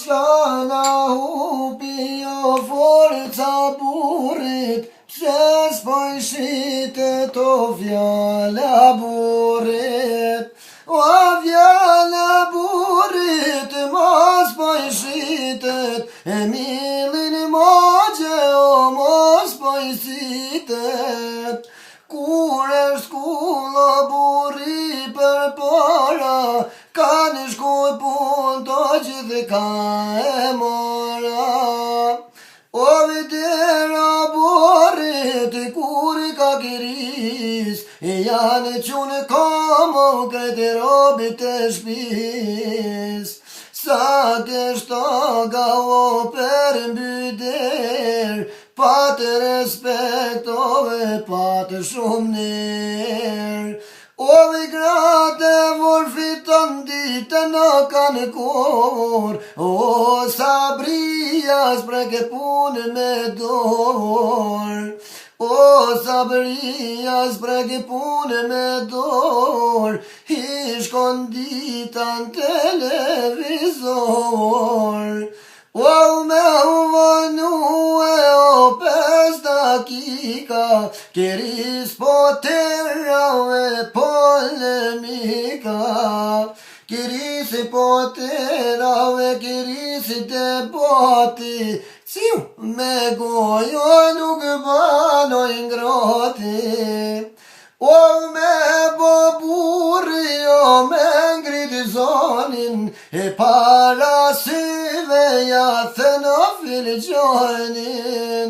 qana hupi o forca burit, pse s'poj shitet o fjala burit. O fjala burit, mos poj shitet, e milin mogje o mos poj sitet. Kur është shkulla burri për para, ka në shkuj pun të gjithë ka e mora. O vitera burrit, kur i ka kiris, e janë qunë komo krejtë robit e shpis. Sa kështoga o për mbyder, patë respekt ove patë shumë nërë. Ove gratë vor fiton ditë në kanë kur, o sabria s'preke punë me dorë. O sabria s'preke punë me dorë, i shkon dita në televizor. O me u vënu e o 5 dakika, keris po terave polemika. Kerisi po terave, kerisi debati, ciu me gojo nuk banoj ngroti. O me bo burri, o me ngrit zonin, e para syve ja thënë filgjonin.